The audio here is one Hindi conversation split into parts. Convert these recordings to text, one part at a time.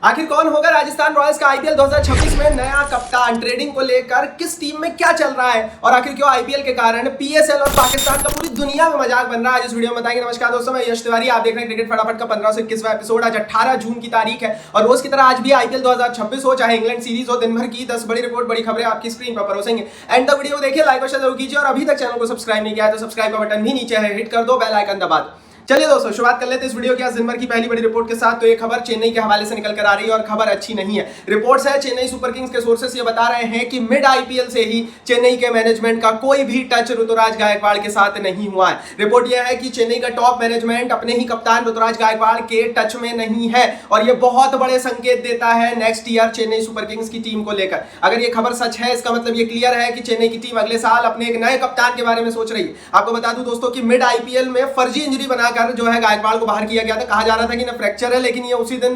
आखिर कौन होगा राजस्थान रॉयल्स का आईपीएल 2026 में नया कप्तान? ट्रेडिंग को लेकर किस टीम में क्या चल रहा है और आखिर क्यों आईपीएल के कारण पीएसएल और पाकिस्तान का पूरी दुनिया में मजाक बन रहा है, आज इस वीडियो में बताएंगे। नमस्कार दोस्तों, मैं यश तिवारी, आप देख रहे हैं क्रिकेट फटाफट का 15 से 21वां एपिसोड। आज 18 जून की तारीख है और रोज की तरह आज भी आईपीएल 2026 हो, चाहे इंग्लैंड सीरीज हो, दिन भर की 10 बड़ी रिपोर्ट, बड़ी खबरें आपकी स्क्रीन पर परोसेंगे। एंड द वीडियो देखिए, लाइक और शेयर जरूर कीजिए और अभी तक चैनल को सब्सक्राइब नहीं किया है तो सब्सक्राइब का बटन भी नीचे है, हिट कर दो, बेल आइकन दबा दो। चलिए दोस्तों, शुरुआत कर लेते हैं इस वीडियो की आज दिन भर की पहली बड़ी रिपोर्ट के साथ। तो ये खबर चेन्नई के हवाले से निकल कर आ रही है और खबर अच्छी नहीं है। रिपोर्ट्स है चेन्नई सुपर किंग्स के सोर्सेस ये बता रहे हैं कि मिड आईपीएल से ही चेन्नई के मैनेजमेंट का कोई भी टच ऋतुराज गायकवाड़ के साथ नहीं हुआ है। रिपोर्ट यह है कि चेन्नई का टॉप मैनेजमेंट अपने ही कप्तान ऋतुराज गायकवाड़ के टच में नहीं है और ये बहुत बड़े संकेत देता है next year Chennai super Kings की टीम को लेकर। अगर ये खबर सच है, इसका मतलब ये क्लियर है कि चेन्नई की टीम अगले साल अपने एक नए कप्तान के बारे में सोच रही है। आपको बता दूं दोस्तों कि मिड आईपीएल में फर्जी इंजरी बनाकर जो है गायकवाड़ को बाहर किया गया था। कहा जा रहा था कि ना फ्रैक्चर है, लेकिन ये उसी दिन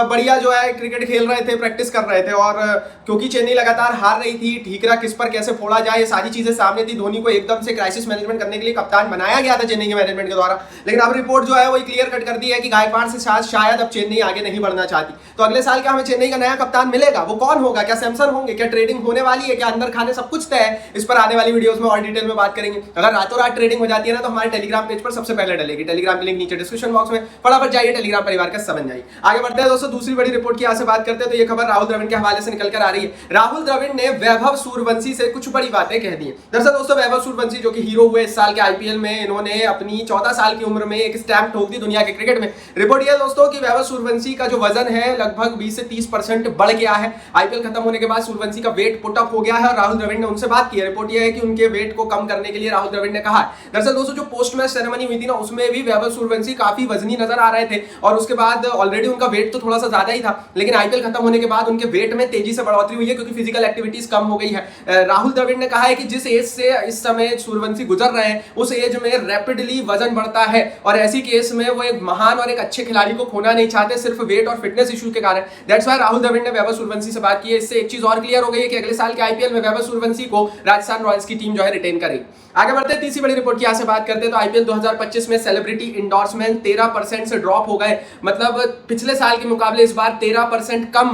बढ़िया जो है क्रिकेट खेल रहे थे, प्रैक्टिस कर रहे थे और क्योंकि चेन्नई लगातार हार रही थी, ठीकरा किस पर कैसे फोड़ा जाए, ये सारी चीजें सामने थी। धोनी को एकदम से क्राइसिस मैनेजमेंट करने के लिए कप्तान बनाया गया था चेन्नई के मैनेजमेंट के द्वारा, लेकिन अब रिपोर्ट जो है वो क्लियर कट कर दी है कि गायकवाड़ से शायद अब चेन्नई आगे नहीं बढ़ना चाहती। तो अगले साल क्या हमें चेन्नई का नया कप्तान मिलेगा? वो कौन होगा? क्या सैमसन होंगे? क्या ट्रेडिंग होने वाली है? क्या अंदर खाने? सब कुछ तय है। इस पर आने वाली वीडियोस में और डिटेल में बात करेंगे। अगर रातों रात ट्रेडिंग हो जाती है ना तो हमारे टेलीग्राम पेज पर सबसे पहले डलेगी। टेलीग्राम की लिंक नीचे डिस्क्रिप्शन बॉक्स में, फटाफट जाइए, टेलीग्राम परिवार का समझ जाइए। आगे बढ़ते हैं दोस्तों, दूसरी बड़ी रिपोर्ट की यहाँ से बात करते हैं। तो ये खबर राहुल द्रविड़ के हवाले से निकल कर आ रही है। राहुल द्रविड़ ने वैभव सूर्यवंशी से कुछ बड़ी बातें कह दी हैं। दरअसल दोस्तों, वैभव सूर्यवंशी जो कि हीरो हुए इस साल के आईपीएल में, इन्होंने अपनी 14 साल की उम्र में एक स्टैम्प ठोक दी दुनिया के क्रिकेट में। रिपोर्ट यह दोस्तों कि वैभव सूर्यवंशी का जो वजन है लगभग 20 से 30% बढ़ गया है। आईपीएल खत्म होने के बाद सूर्यवंशी का वेट पुट अप हो गया है और राहुल द्रविड़ ने उनसे बात की है। रिपोर्ट यह है कि उनके वेट को कम करने के लिए राहुल द्रविड़ ने कहा है। दरअसल दोस्तों, जो पोस्ट मैच सेरेमनी हुई थी ना, उसमें भी वैभव सूर्यवंशी काफी वजनी नजर आ रहे थे और उसके बाद ऑलरेडी उनका वेट तो थोड़ा सा ज्यादा ही था, लेकिन आईपीएल खत्म होने के बाद उनके वेट में तेजी से बढ़ोतरी हुई है क्योंकि फिजिकल एक्टिविटीज कम हो गई है। राहुल द्रविड़ ने कहा है कि जिस एज से इस समय सूर्यवंशी गुजर रहे हैं उस एज में रैपिडली वजन बढ़ता है और ऐसी केस में वो एक महान और एक अच्छे खिलाड़ी को खोना नहीं चाहते सिर्फ वेट और फिटनेस इशू के कारण। दैट्स व्हाई राहुल द्रविड़ ने वैभव सूर्यवंशी से बात की है। इससे एक चीज और क्लियर हो गई है कि अगले साल के आईपीएल में वैभव सूर्यवंशी को राजस्थान रॉयल्स की टीम जो है रिटेन करेगी। आगे बढ़ते हैं, तीसरी बड़ी रिपोर्ट की यहाँ से बात करते हैं। तो आईपीएल 2025 में सेलिब्रिटी इंडोर्समेंट 13% से ड्रॉप हो गए। मतलब पिछले साल के मुकाबले इस बार 13% कम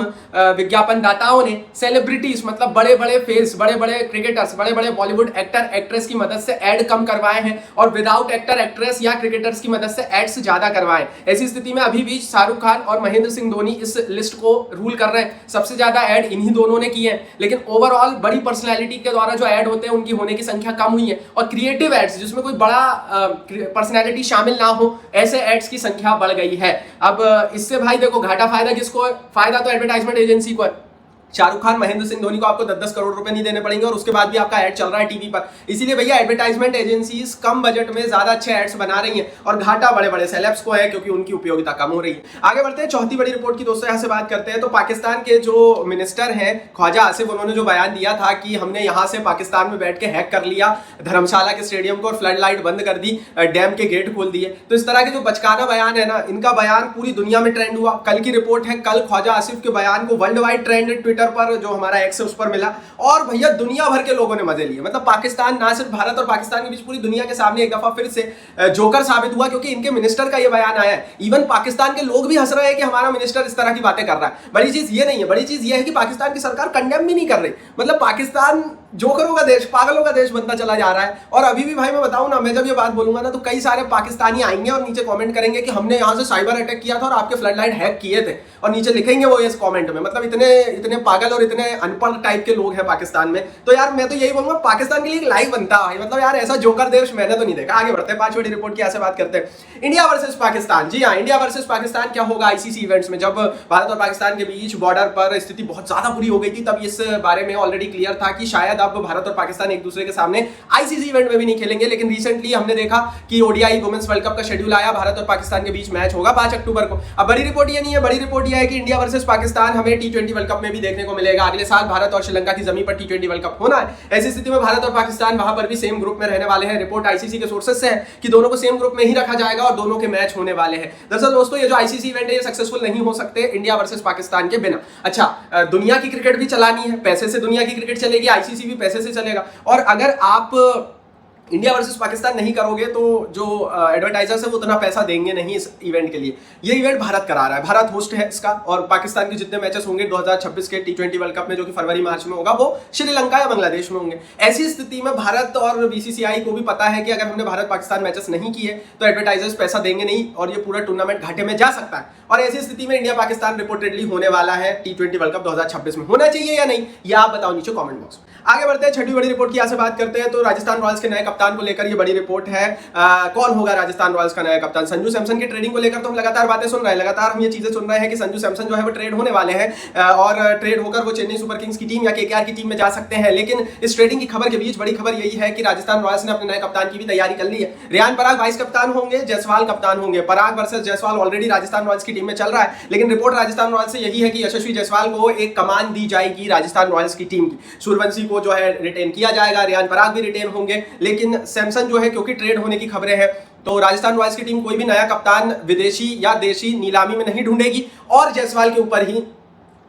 विज्ञापन दाताओं ने सेलिब्रिटीज, मतलब बड़े बड़े फेस, बड़े बड़े क्रिकेटर्स, बड़े बड़े बॉलीवुड एक्टर एक्ट्रेस की मदद से एड कम करवाए हैं और विदाउट एक्टर एक्ट्रेस या क्रिकेटर्स की मदद से एड्स ज्यादा करवाए। ऐसी स्थिति में अभी भी शाहरुख खान और महेंद्र सिंह धोनी इस लिस्ट को रूल कर रहे हैं। सबसे ज्यादा एड इन्हीं दोनों ने किए हैं, लेकिन ओवरऑल बड़ी पर्सनैलिटी के द्वारा जो एड होते हैं उनकी होने की संख्या कम हुई है और क्रिएटिव एड्स जिसमें कोई बड़ा पर्सनैलिटी शामिल ना हो, ऐसे एड्स की संख्या बढ़ गई है। अब इससे भाई देखो, घाटा फायदा किसको है? फायदा तो एडवर्टाइजमेंट एजेंसी को है। शाहरुख खान, महेंद्र सिंह धोनी को आपको 10-10 करोड़ रुपए नहीं देने पड़ेंगे और उसके बाद भी आपका ऐड चल रहा है टीवी पर। इसीलिए भैया एडवर्टाइजमेंट एजेंसीज कम बजट में ज्यादा अच्छे एड्स बना रही हैं और घाटा बड़े बड़े सेलेब्स को है क्योंकि उनकी उपयोगिता कम हो रही है। आगे बढ़ते हैं, चौथी बड़ी रिपोर्ट की दोस्तों यहाँ से बात करते हैं। तो पाकिस्तान के जो मिनिस्टर हैं ख्वाजा आसिफ, उन्होंने जो बयान दिया था कि हमने यहाँ से पाकिस्तान में बैठ के हैक कर लिया धर्मशाला के स्टेडियम को और फ्लड लाइट बंद कर दी, डैम के गेट खोल दिए। तो इस तरह के जो बचकाना बयान है ना, इनका बयान पूरी दुनिया में ट्रेंड हुआ। कल की रिपोर्ट है, कल ख्वाजा आसिफ के बयान को वर्ल्ड वाइड ट्रेंड ट्विटर पर जो हमारा एक्स उस पर मिला और भैया दुनिया भर के लोगों ने मजे लिए। मतलब पाकिस्तान, ना सिर्फ भारत और पाकिस्तान के बीच, पूरी दुनिया के सामने एक दफा फिर से जोकर साबित हुआ क्योंकि इनके मिनिस्टर का ये बयान आया है। इवन पाकिस्तान के लोग भी हंस रहे हैं कि हमारा मिनिस्टर इस तरह की बातें कर रहा है। बड़ी चीज ये नहीं है, बड़ी चीज ये है कि पाकिस्तान की सरकार कंडेम भी नहीं कर रही। मतलब पाकिस्तान जोकरों का देश, पागलों का देश बनता चला जा रहा है। और अभी भी भाई मैं बताऊं ना, मैं जब ये बात बोलूंगा ना तो कई सारे पाकिस्तानी आएंगे और नीचे कमेंट करेंगे कि हमने यहाँ से साइबर अटैक किया था और आपके फ्लड लाइट हैक किए थे, और नीचे लिखेंगे वो इस कमेंट में। मतलब इतने पागल और इतने अनपढ़ टाइप के लोग हैं पाकिस्तान में। तो यार मैं तो यही बोलूंगा, पाकिस्तान के लिए एक लाइव बनता है। मतलब यार ऐसा जोकर देश मैंने तो नहीं देखा। आगे बढ़ते हैं, पांचवी रिपोर्ट की यहाँ से बात करते हैं। India versus Pakistan. जी हाँ, इंडिया वर्सेस पाकिस्तान क्या होगा आईसीसी इवेंट्स में? जब भारत और पाकिस्तान के बीच बॉर्डर पर स्थिति बहुत ज्यादा बुरी हो गई थी, तब इस बारे में ऑलरेडी क्लियर था कि शायद अब भारत और पाकिस्तान एक दूसरे के सामने आईसीसी इवेंट में भी नहीं खेलेंगे। लेकिन रिसेंटली हमने देखा कि ओडीआई वुमेन्स वर्ल्ड कप का शेड्यूल आया, भारत और पाकिस्तान के बीच मैच होगा 5 अक्टूबर को। अब बड़ी रिपोर्ट ये नहीं है, बड़ी रिपोर्ट ये है कि इंडिया वर्सेस पाकिस्तान हमें टी20 वर्ल्ड कप में भी देखने को मिलेगा। अगले साल भारत और श्रीलंका की जमीन पर टी20 वर्ल्ड कप होना है। ऐसी स्थिति में भारत और पाकिस्तान वहां पर भी सेम ग्रुप में रहने वाले हैं। रिपोर्ट आईसीसी के सोर्सेस से है कि दोनों को सेम ग्रुप में ही रखा जाएगा और दोनों के मैच होने वाले हैं। दरअसल दोस्तों, ये जो आईसीसी इवेंट है ये सक्सेसफुल नहीं हो सकते इंडिया वर्सेस पाकिस्तान के बिना। अच्छा, दुनिया की क्रिकेट भी चलानी है, पैसे से दुनिया की क्रिकेट चलेगी, आईसीसी भी पैसे से चलेगा। और अगर आप इंडिया वर्सेस पाकिस्तान नहीं करोगे तो जो एडवर्टाइजर्स है वो उतना पैसा देंगे नहीं इस इवेंट के लिए। ये इवेंट भारत करा रहा है, भारत होस्ट है इसका, और पाकिस्तान के जितने मैचेस होंगे 2026 के T20 वर्ल्ड कप में जो कि फरवरी मार्च में होगा वो श्रीलंका या बांग्लादेश में होंगे। ऐसी स्थिति में भारत और बीसीसीआई को भी पता है कि अगर हमने भारत पाकिस्तान मैचेस नहीं किए तो एडवर्टाइजर्स पैसा देंगे नहीं और ये पूरा टूर्नामेंट घाटे में जा सकता है। और ऐसी स्थिति में इंडिया पाकिस्तान रिपोर्टेडली होने वाला है T20 वर्ल्ड कप 2026 में। होना चाहिए या नहीं, ये आप बताओ नीचे कॉमेंट बॉक्स में। आगे बढ़ते हैं, छठी बड़ी रिपोर्ट की यहाँ से बात करते हैं तो राजस्थान रॉयल्स के नए कप्तान को लेकर ये बड़ी रिपोर्ट है। कौन होगा राजस्थान रॉयल्स का नया कप्तान? संजू सैमसन की ट्रेडिंग को लेकर तो हम लगातार बातें सुन रहे हैं, लगातार हम ये चीजें सुन रहे हैं कि संजू सैमसन जो है वो ट्रेड होने वाले हैं और ट्रेड होकर वो चेन्नई सुपर किंग्स की टीम या केकेआर की टीम में जा सकते हैं। लेकिन इस ट्रेडिंग की खबर के बीच बड़ी खबर यही है कि राजस्थान रॉयल्स ने अपने नए कप्तान की भी तैयारी कर ली है। रियान पराग वाइस कप्तान होंगे, जायसवाल कप्तान होंगे। Parag versus Jaiswal already Rajasthan Royals की टीम में चल रहा है, लेकिन रिपोर्ट राजस्थान रॉयल्स से यही है कि यशस्वी जायसवाल को एक कमान दी जाएगी राजस्थान रॉयल्स की टीम की। सूर्यवंशी को जो है रिटेन किया जाएगा, रियान पराग भी रिटेन होंगे, लेकिन सैमसन जो है क्योंकि ट्रेड होने की खबरें हैं तो राजस्थान रॉयल्स की टीम कोई भी नया कप्तान विदेशी या देशी नीलामी में नहीं ढूंढेगी और जायसवाल के ऊपर ही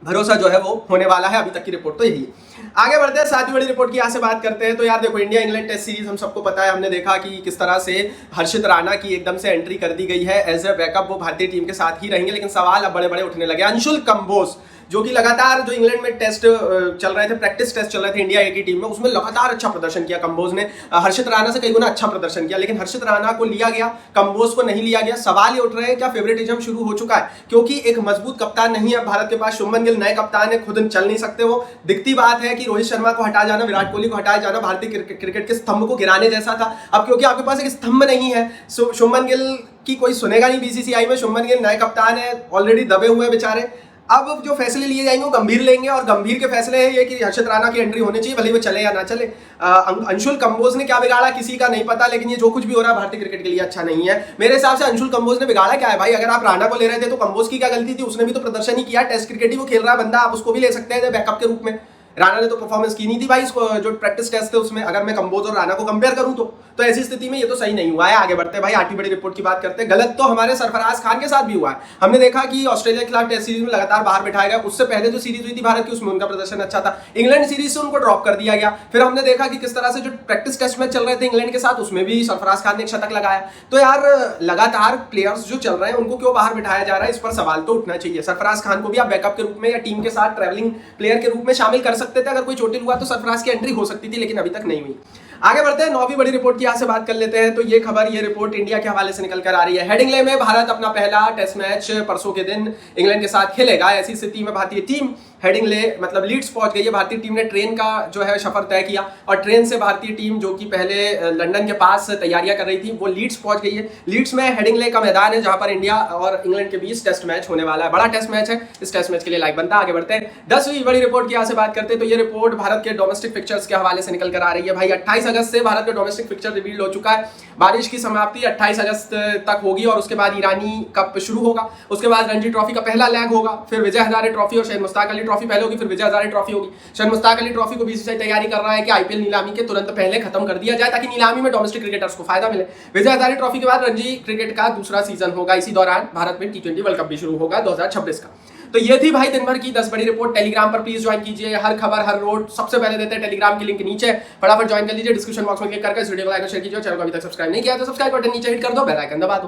भरोसा जो है वो होने वाला है। अभी तक की रिपोर्ट तो यही है। आगे बढ़ते हैं, सातवीं बड़ी रिपोर्ट की यहाँ से बात करते हैं तो यार देखो, इंडिया इंग्लैंड टेस्ट सीरीज हम सबको पता है, हमने देखा कि किस तरह से हर्षित राणा की एकदम से एंट्री कर दी गई है एज ए बैकअप। वो भारतीय टीम के साथ ही रहेंगे, लेकिन सवाल अब बड़े बड़े उठने लगे। अंशुल कंबोज जो कि लगातार जो इंग्लैंड में टेस्ट चल रहे थे, प्रैक्टिस टेस्ट चल रहे थे इंडिया ए की टीम में, उसमें लगातार अच्छा प्रदर्शन किया कंबोज ने। हर्षित राणा से कई गुना अच्छा प्रदर्शन किया, लेकिन हर्षित राणा को लिया गया, कंबोज को नहीं लिया गया। सवाल ये उठ रहे हैं क्या फेवरेटिज्म शुरू हो चुका है, क्योंकि एक मजबूत कप्तान नहीं है भारत के पास। शुभमन गिल नए कप्तान है, खुद चल नहीं सकते वो। दिखती बात है कि रोहित शर्मा को हटा जाना, विराट कोहली को हटाया जाना भारतीय क्रिकेट के स्तंभ को गिराने जैसा था। अब क्योंकि आपके पास एक स्तंभ नहीं है, शुभमन गिल की कोई सुनेगा नहीं बीसीसीआई में। शुभमन गिल नए कप्तान है, ऑलरेडी दबे हुए बेचारे। अब जो फैसले लिए जाएंगे वो गंभीर लेंगे, और गंभीर के फैसले हैं ये कि हर्षित राणा की एंट्री होनी चाहिए, भले वो चले या ना चले। अंशुल कंबोज ने क्या बिगाड़ा किसी का नहीं पता, लेकिन ये जो कुछ भी हो रहा है भारतीय क्रिकेट के लिए अच्छा नहीं है। मेरे हिसाब से अंशुल कंबोज ने बिगाड़ा क्या है भाई? अगर आप राणा को ले रहे थे तो कंबोज की क्या गलती थी? उसने भी तो प्रदर्शन ही किया, टेस्ट क्रिकेट ही वो खेल रहा है बंदा, आप उसको भी ले सकते हैं बैकअप के रूप में। राणा ने तो परफॉर्मेंस की नहीं थी भाई, इसको जो प्रैक्टिस टेस्ट थे उसमें अगर मैं कंबोज और राणा को कंपेयर करूं तो ऐसी स्थिति में ये तो सही नहीं हुआ है। आगे बढ़ते हैं भाई, आठवीं बड़ी रिपोर्ट की बात करते हैं। गलत तो हमारे सरफराज खान के साथ भी हुआ है। हमने देखा कि ऑस्ट्रेलिया के खिलाफ टेस्ट सीरीज में लगातार बाहर बिठाया गया, उससे पहले जो सीरीज हुई थी भारत की उसमें उनका प्रदर्शन अच्छा था। इंग्लैंड सीरीज से उनको ड्रॉप कर दिया गया। फिर हमने देखा कि किस तरह से जो प्रैक्टिस टेस्ट मैच चल रहे थे इंग्लैंड के साथ उसमें भी सरफराज खान ने एक शतक लगाया। तो यार लगातार प्लेयर्स जो चल रहे हैं उनको क्यों बाहर बिठाया जा रहा है, इस पर सवाल तो उठना चाहिए। सरफराज खान को भी आप बैकअप के रूप में या टीम के साथ ट्रैवलिंग प्लेयर के रूप में शामिल कर सकते थे, अगर कोई चोटिल हुआ तो सरफराज की एंट्री हो सकती थी, लेकिन अभी तक नहीं हुई। आगे बढ़ते हैं, नौवीं बड़ी रिपोर्ट की यहाँ से बात कर लेते हैं तो ये रिपोर्ट इंडिया के हवाले से निकल कर आ रही है। हेडिंग्ले में भारत अपना पहला टेस्ट मैच परसों के दिन इंग्लैंड के साथ खेलेगा। ऐसी स्थिति में भारतीय टीम हेडिंग्ले मतलब लीड्स पहुंच गई है। भारतीय टीम ने ट्रेन का जो है सफर तय किया और ट्रेन से भारतीय टीम जो कि पहले लंदन के पास तैयारियां कर रही थी वो लीड्स पहुंच गई है। लीड्स में हेडिंग्ले का मैदान है जहां पर इंडिया और इंग्लैंड के बीच टेस्ट मैच होने वाला है। बड़ा टेस्ट मैच है, इस टेस्ट मैच के लिए लाइक बनता है। आगे बढ़ते हैं, 10वीं बड़ी रिपोर्ट की यहाँ से बात करते हैं तो ये रिपोर्ट भारत के डोमेस्टिक फिक्चर्स के हवाले से निकल कर आ रही है। भाई 28 अगस्त से भारत के डोमेस्टिक फिक्चर रिवील हो चुका है। बारिश की समाप्ति 28 अगस्त तक होगी और उसके बाद ईरानी कप शुरू होगा। उसके बाद रणजी ट्रॉफी का पहला लैग होगा, फिर विजय हजारे ट्रॉफी और शहीद मुश्ताक अली ट्रॉफी पहले होगी, फिर विजय हजारे ट्रॉफी होगी। शहीद मुश्ताक अली ट्रॉफी को बीसीसीआई तैयारी कर रहा है कि आईपीएल नीलामी के तुरंत पहले खत्म कर दिया जाए ताकि नीलामी में डोमेस्टिक क्रिकेटर्स को फायदा मिले। विजय हजारे ट्रॉफी के बाद रणजी क्रिकेट का दूसरा सीजन होगा। इसी दौरान भारत में T20 वर्ल्ड कप भी शुरू होगा 2026 का। तो ये थी भाई दिन भर की 10 बड़ी रिपोर्ट। टेलीग्राम पर प्लीज ज्वाइन कीजिए, हर खबर हर रोड सबसे पहले देते हैं। टेलीग्राम की लिंक नीचे, फटाफट ज्वाइन कर लीजिए। डिस्क्रिप्शन बॉक्स में क्लिक करके इस वीडियो को लाइक और शेयर कीजिए। चैनल को अभी तक सब्सक्राइब नहीं किया तो सब्सक्राइब बटन नीचे हिट कर दो, बेल आइकन दबा दो।